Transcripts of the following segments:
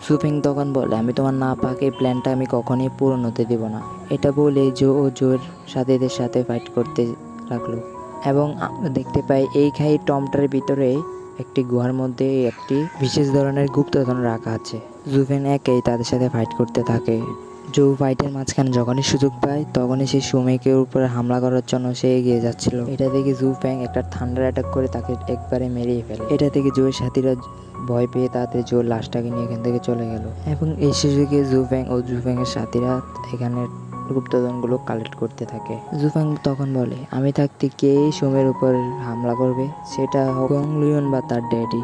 সুফিং তখন বলে, আমি তোমার না পাকে এই প্ল্যানটা আমি কখনোই পূরণ হতে দেব না। এটা বলে জো ও জোর সাথীদের সাথে ফাইট করতে লাগলো এবং আমরা দেখতে পাই এই খাই টমটার ভিতরে একটি গুহার মধ্যে একটি বিশেষ ধরনের গুপ্তধন রাখা আছে। জুফেন একাই তাদের সাথে ফাইট করতে থাকে। জো ফাইটের মাঝখানে যখনই সুযোগ পায় তখনই সে সুমেকের উপরে হামলা করার জন্য সে এগিয়ে যাচ্ছিল। এটা দেখে জু ফ্যাং একটা থান্ডার অ্যাটাক করে তাকে একবারে মেরিয়ে ফেলে। এটা থেকে জোয়ের সাথীরা ভয় পেয়ে তাড়াতাড়ি জোর লাশটাকে নিয়ে এখান থেকে চলে গেল এবং এই সুযোগে জু ফ্যাং ও জু ফ্যাংয়ের সাথীরা এখানে গুপ্তধনগুলো কালেক্ট করতে থাকে। জুফ্যাং তখন বলে, আমি থাকতে কে সুমের উপর হামলা করবে, সেটা গং লিওন বা তার ড্যাডি,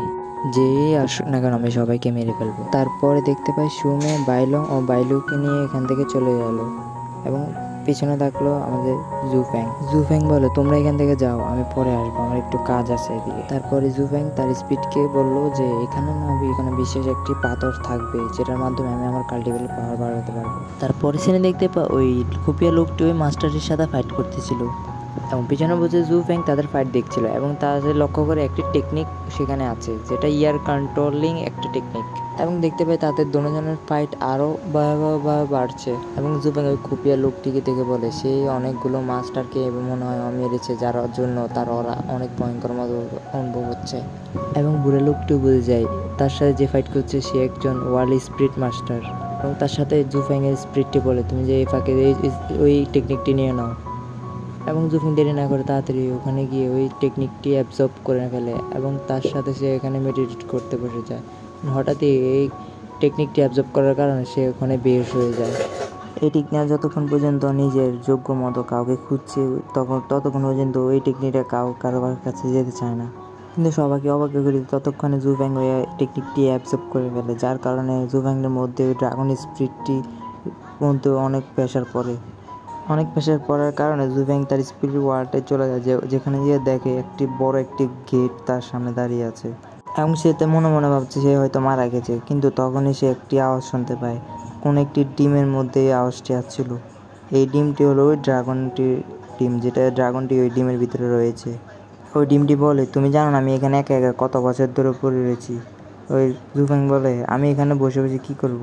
যেই আসুক না কেন আমি সবাইকে মেরে ফেলবো। তারপরে দেখতে পাই সুমে বাইলং ও বাইলুকে নিয়ে এখান থেকে চলে গেল এবং পিছনে থাকলো আমাদের জুফ্যাং। জুফ্যাং বলে, তোমরা এখান থেকে যাও, আমি পরে আসবো, আমার একটু কাজ আছে এদিকে। তারপরে জুফ্যাং তার স্পিডকে বললো যে এখানে না, এখানে বিশেষ একটি পাথর থাকবে যেটার মাধ্যমে আমি আমার কাল্টিভেল পাওয়ার বাড়াতে পারবো। তারপরে সিনে দেখতে পা ওই খুপিয়া লোকটি ওই মাস্টারের সাথে ফাইট করতেছিল এবং পিছনে বসে জুফ্যাং তাদের ফাইট দেখছিল এবং তাদের লক্ষ্য করে একটি টেকনিক সেখানে আছে যেটা ইয়ার কন্ট্রোলিং একটা টেকনিক এবং দেখতে পাই তাদের দুজনের ফাইট আরও ভয়াবহভাবে বাড়ছে এবং জুফ্যাং ওই খুপিয়া লোকটিকে দেখে বলে সে অনেকগুলো মাস্টারকে মনে হয় মেরেছে, যার জন্য তার ওরা অনেক ভয়ঙ্কর মতো অনুভব হচ্ছে এবং বুড়ো লোকটিও বুঝে যায় তার সাথে যে ফাইট করছে সে একজন ওয়ার্ল্ড স্পিরিট মাস্টার এবং তার সাথে জুফ্যাংয়ের স্পিরিটটি বলে, তুমি যে এই ফাঁকে ওই টেকনিকটি নিয়ে নাও এবং জুফিং দেরি না করে তাড়াতাড়ি ওখানে গিয়ে ওই টেকনিকটি অ্যাবজর্ব করে ফেলে এবং তার সাথে সে এখানে মেডিটেট করতে বসে যায়। হঠাৎই এই টেকনিকটি অ্যাবজর্ব করার কারণে সে ওখানে বেহুশ হয়ে যায়। এই টেকনিক যতক্ষণ পর্যন্ত নিজের যোগ্য মতো কাউকে খুঁজছে ততক্ষণ পর্যন্ত ওই টেকনিকটা কারোর কাছে যেতে চায় না, কিন্তু সবাইকে অবাক করে ততক্ষণে জুফ্যাং ওই টেকনিকটি অ্যাবজর্ব করে ফেলে, যার কারণে জুফ্যাংয়ের মধ্যে ওই ড্রাগন স্পিরিটটি মধ্যে অনেক প্রেশার পড়ার কারণে জুফ্যাং তার স্পিরিট ওয়ার্ল্ডে চলে যায়, যেখানে গিয়ে দেখে একটি বড় একটি গেট তার সামনে দাঁড়িয়ে আছে এবং সে মনে মনে ভাবছে সে হয়তো মারা গেছে, কিন্তু তখনই সে একটি আওয়াজ শুনতে পায়। কোন একটি ডিমের মধ্যে এই আওয়াজটি আসছিল। এই ডিমটি হলো ওই ড্রাগনটির ডিম, যেটা ড্রাগনটি ওই ডিমের ভিতরে রয়েছে। ওই ডিমটি বলে, তুমি জানো না আমি এখানে একা একা কত বছর ধরে পড়ে রয়েছি। ওই জুফ্যাং বলে, আমি এখানে বসে বসে কী করব।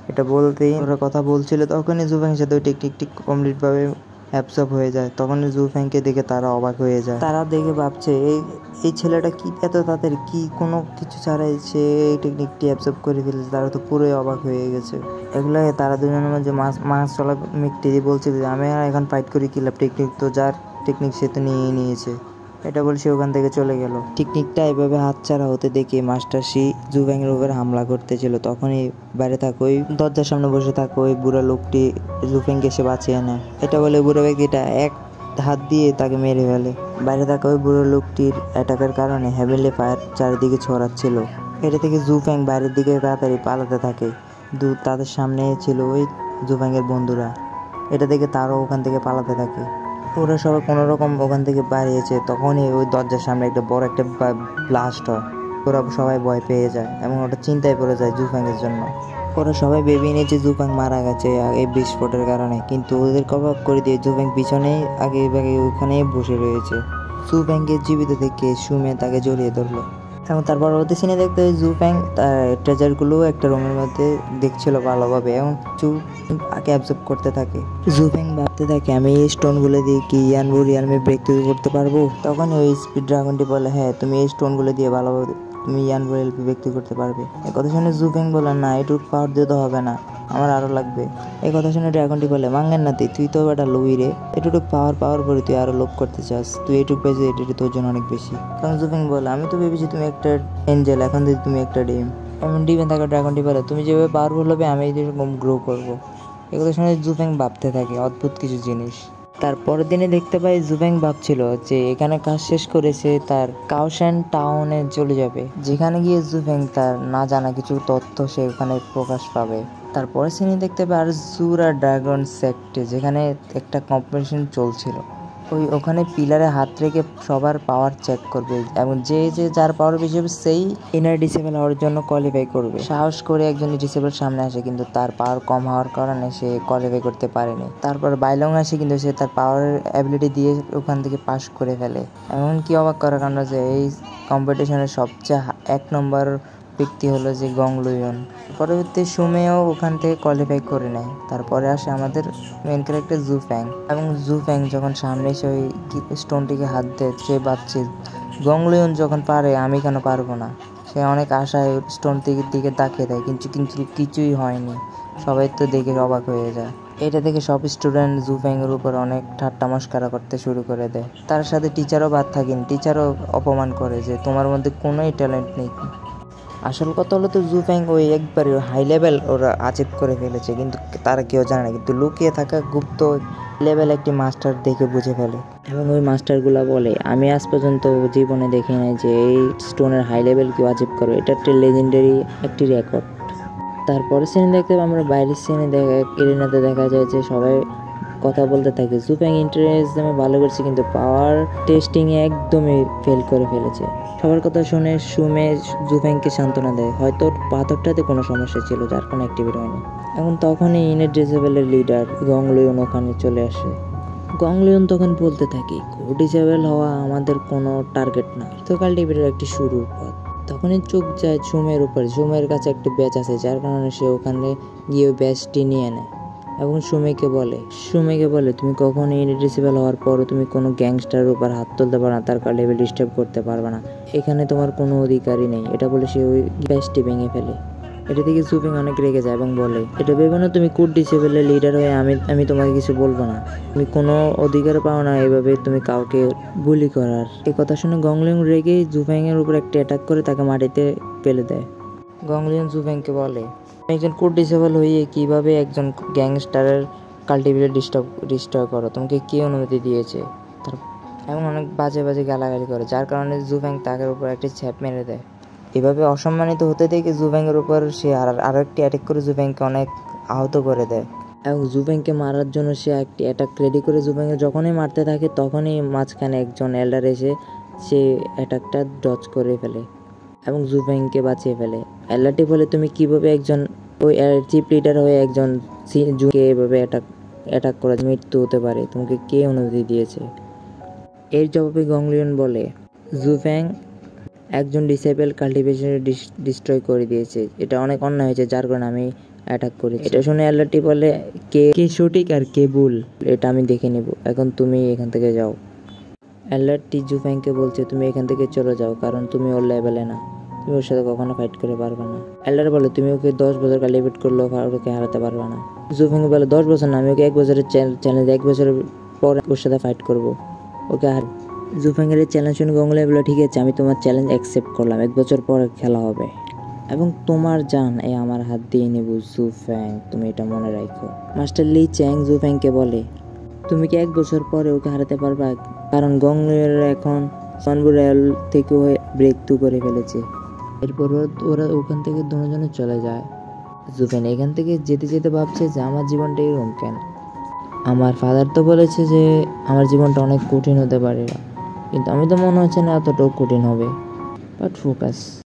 এটা বলতেই ওরা কথা বলছিল তখনই জুফ্যাংয়ের সাথে ওই টেকনিকটি কমপ্লিটভাবে অ্যাবসর্ব হয়ে যায়। তখনই জুফ্যাংকে দেখে তারা অবাক হয়ে যায়। তারা দেখে ভাবছে এই ছেলেটা কি এত তাড়াতাড়ি কি কোনো কিছু ছাড়াই সে এই টেকনিকটি অ্যাবসর্ব করে ফেলেছে। তারা তো পুরোই অবাক হয়ে গেছে। এগুলোকে তারা দুজনের মধ্যে মাস চলা মিটটি বলছিল যে আমি আর এখন ফাইট করি কি লাভ, টেকনিক তো যার টেকনিক সে তো নিয়েই নিয়েছে। এটা বলে সে ওখান থেকে চলে গেল। টেকনিকটা এভাবে হাতছাড়া হতে দেখে মাস্টার শি জুফ্যাংয়ের উপর হামলা করতেছিল। তখনই বাইরে থাকো ওই দরজার সামনে বসে থাকো ওই বুড়া লোকটি জুফ্যাংকে সে বাঁচিয়ে নেয়। এটা বলে বুড়ো ব্যক্তিটা এক হাত দিয়ে তাকে মেরে ফেলে। বাইরে থাকা ওই বুড়ো লোকটির অ্যাটাকের কারণে হেভেনলি ফায়ার চারিদিকে ছড়াচ্ছিল। এটা থেকে জুফ্যাং বাইরের দিকে তাড়াতাড়ি পালাতে থাকে। তাদের সামনে ছিল ওই জুফ্যাংয়ের বন্ধুরা। এটা দেখে তারাও ওখান থেকে পালাতে থাকে। ওরা সবাই কোনোরকম ওখান থেকে বাড়িয়েছে। তখনই ওই দরজার সামনে একটা বড় একটা ব্লাস্ট হয়। ওরা সবাই ভয় পেয়ে যায় এবং ওটা চিন্তায় পড়ে যায় জুফ্যাংয়ের জন্য। ওরা সবাই ভেবে নিয়েছে জুফ্যাং মারা গেছে এই বিস্ফোটের কারণে, কিন্তু ওদের অবাক করে দিয়ে জুফ্যাং পিছনেই আগে ওখানেই বসে রয়েছে। জুফ্যাংকে জীবিত থেকে সুমে তাকে জড়িয়ে ধরলো এবং তারপর ওদের সিনে দেখতে হয় জুফ্যাং তার ট্রেজারগুলো একটা রুমের মধ্যে দেখছিল ভালোভাবে এবং আগে অ্যাবজর্ব করতে থাকে। জুফ্যাং ভাবতে থাকে আমি এই স্টোনগুলো দিয়ে কি ইয়ানবু রিয়ালমে ব্রেক তৈরি করতে পারবো। তখন ওই স্পিড ড্রাগনটি বলে, হ্যাঁ তুমি এই স্টোনগুলো দিয়ে ভালোভাবে তুমি ইয়ানবু রিয়ালমে ব্রেক তৈরি করতে পারবে। এই কথা শুনে জুফ্যাং বলে, না এটুকু পাওয়ার দিয়ে তো হবে না, আমার আরও লাগবে। এই কথা শুনে ড্রাগনটি বলে, মাঙ্গের নাতি তুই তো একটা লুই রে, এটুকু পাওয়ার পরে তুই আরও লোভ করতে চাস, তুই এটুকু পেয়েছিস এটুকু তোর জন্য অনেক বেশি। তখন জুফ্যাং বলে, আমি তো ভেবেছি তুমি একটা এঞ্জেল, এখন যদি তুমি একটা ডিম। এমন ডিমে থাকা ড্রাগনটি বলে, তুমি যেভাবে পাওয়ারফুল হবে আমি এরকম গ্রো করবো। এই কথা শুনে জুফ্যাং ভাবতে থাকে অদ্ভুত কিছু জিনিস। তারপরের দিনে দেখতে পাই জুফ্যাং ভাবছিল যে এখানে কাজ শেষ করে সে তার কাওশান টাউনে চলে যাবে, যেখানে গিয়ে জুফ্যাং তার না জানা কিছু তথ্য সে ওখানে প্রকাশ পাবে। তারপরে সিনে দেখতে পাই আর জুরা ড্রাগন সেক্টে, যেখানে একটা কম্পিটিশন চলছিল। ওখানে পিলারে হাত রেখে সবার পাওয়ার চেক করবে এবং যে যার পাওয়ার বেশি হবে সেই ইনার ডিসেবল হওয়ার জন্য কোয়ালিফাই করবে। সাহস করে একজন ডিসেবল সামনে আসে, কিন্তু তার পাওয়ার কম হওয়ার কারণে সে কোয়ালিফাই করতে পারেনি। তারপর বাইলং আসে, কিন্তু সে তার পাওয়ার অ্যাবিলিটি দিয়ে ওখান থেকে পাস করে ফেলে। এমনকি অবাক করার কারণ যে এই কম্পিটিশনের সবচেয়ে 1 নম্বর ব্যক্তি হলো যে গংলুয়ন। পরবর্তী সুমেও ওখান থেকে কোয়ালিফাই করে নেয়। তারপরে আসে আমাদের মেন ক্যারেক্টার জুফ্যাং। এবং জুফ্যাং যখন সামনে এসে ওই স্টোনটিকে হাত দেয়, সে ভাবছে গংলুয়ন যখন পারে আমি কেন পারবো না। সে অনেক আশায় স্টোনটির দিকে তাকিয়ে দেয়, কিন্তু কিছুই হয়নি। সবাই তো দেখে অবাক হয়ে যায়। এটা দেখে সব স্টুডেন্ট জুফ্যাংয়ের উপর অনেক ঠাট্টা মশকরা করতে শুরু করে দেয়। তার সাথে টিচারও বাদ থাকেনি, টিচারও অপমান করে যে তোমার মধ্যে কোনোই ট্যালেন্ট নেই। আসল কথা হলো তো জুফ্যাং ওই একবারে হাই লেভেল ওরা অ্যাচিভ করে ফেলেছে, কিন্তু তারা কেউ জানে না। কিন্তু লুকিয়ে থাকা গুপ্ত লেভেল একটি মাস্টার দেখে বুঝে ফেলে, এবং ওই মাস্টারগুলো বলে আমি আজ পর্যন্ত জীবনে দেখি নাই যে এই স্টোনের হাই লেভেল কেউ অ্যাচিভ করে, এটা একটা লেজেন্ডারি একটি রেকর্ড। তারপরে সিনে দেখতে আমরা বাইরের সিনে এরিনাতে দেখা যায় যে সবাই কথা বলতে থাকে জুফ্যাং ইন্টারেস্ট ভালো করছে, কিন্তু পাওয়ার টেস্টিংয়ে একদমই ফেল করে ফেলেছে। সবার কথা শুনে সুমে জুফ্যাংকে সান্ত্বনা দেয়, হয়তো পাথরটাতে কোনো সমস্যা ছিল যার কোনো অ্যাক্টিভিটি হয়নি। এখন তখনই ইনএড্রেসেবলের লিডার গংলুয়ন ওখানে চলে আসে। গংলুয়ন তখন বলতে থাকে ডিসেবল হওয়া আমাদের কোনো টার্গেট না, তো কাল্টিভেটের একটি শুরুর পথ। তখনই চোখ যায় সুমের উপর। সুমের কাছে একটি ব্যাচ আছে, যার কারণে সে ওখানে গিয়ে ব্যাচটি নিয়ে নেয় এবং সুমেকে বলে তুমি কখনো ইনএড্রেসেবল হওয়ার পরও তুমি কোনো গ্যাংস্টারের উপর হাত তুলতে পারো না, তার লেভেল ডিস্টার্ব করতে পারবে না, এখানে তোমার কোনো অধিকারই নেই। এটা বলে সে ওই ব্যাচটি ভেঙে ফেলে। এটা থেকে জুফ্যাং অনেক রেগে যায় এবং বলে এটা ভেবে না তুমি কোড ডিসেবলের লিডার হয়ে আমি তোমাকে কিছু বলবো না, তুমি কোনো অধিকার পাও না এভাবে তুমি কাউকে বুলি করার। এই কথা শুনে গংলুয়ন রেগে জুফ্যাংয়ের উপর একটা অ্যাটাক করে তাকে মাটিতে ফেলে দেয়। গংলুয়ন জুফ্যাংকে বলে একজন কোড ডিসেবল হয়ে কিভাবে একজন গ্যাংস্টারের কাল্টিভেটর ডিস্ট্রয় করো, তোমাকে কে অনুমতি দিয়েছে, এবং অনেক বাজে গালাগালি করে, যার কারণে জুফ্যাং তাকে উপর একটি ছ্যাপ মেরে দেয়। এভাবে অসম্মানিত হতে দেখে জুফ্যাংয়ের উপর সে আরও একটি অ্যাটাক করে জুফ্যাংকে অনেক আহত করে দেয়। এবং জুফ্যাংকে মারার জন্য সে একটি অ্যাটাক রেডি করে জুফ্যাংকে যখনই মারতে থাকে তখনই মাঝখানে একজন এল্ডার এসে সে অ্যাটাকটা ডজ করে ফেলে এবং জুফ্যাংকে বাঁচিয়ে ফেলে। এল্ডারটি বলে তুমি কীভাবে একজন ওই চিফ লিডার হয়ে একজন জুকে এভাবে অ্যাটাক করে মৃত্যু হতে পারে, তোমাকে কে অনুমতি দিয়েছে? এর জবাবে গংলুয়ন বলে জুফ্যাং একজন ডিসেবল কাল্টিভেশনে ডিস্ট্রয় করে দিয়েছে, এটা অনেক অন্যায় হয়েছে, যার কারণে আমি অ্যাটাক করি। এটা শুনে এল্ডারটি বলে কে সঠিক আর কে ভুল এটা আমি দেখে নেব, এখন তুমি এখান থেকে যাও। এল্ডারটি জুফ্যাংকে বলছে তুমি এখান থেকে চলে যাও, কারণ তুমি ওর লেভেলে না, তুমি ওর সাথে কখনো ফাইট করে পারবে না। এল্ডার বলে তুমি ওকে 10 বছর কাল্টিভেট করলেও ওকে হারাতে পারবে না। জুফ্যাং বলে 10 বছর না, আমি ওকে 1 বছরের চ্যালেঞ্জ, 1 বছরের পরে ওর সাথে ফাইট করবো, ওকে জুফ্যাংয়ের এই চ্যালেঞ্জ শুনে গংলুয়ন বলে ঠিক আছে আমি তোমার চ্যালেঞ্জ অ্যাকসেপ্ট করলাম, 1 বছর পরে খেলা হবে এবং তোমার জান আমার হাত দিয়ে নেব জুফ্যাং, তুমি এটা মনে রাখো। মাস্টার লি চ্যাং জুফ্যাংকে বলে তুমি কি 1 বছর পরে ওকে হারাতে পারবা, কারণ গংলুয়ন এখন সনবুরাল থেকে ব্রেক থ্রু করে ফেলেছে। এরপর ওরা ওখান থেকে দুজনে চলে যায়। জুফ্যাং এখান থেকে যেতে ভাবছে যে আমার জীবনটা এরকম কেন, আমার ফাদার তো বলেছে যে আমার জীবনটা অনেক কঠিন হতে পারে, কিন্তু আমি তো মনে হচ্ছে না এতটাও কঠিন হবে। But focus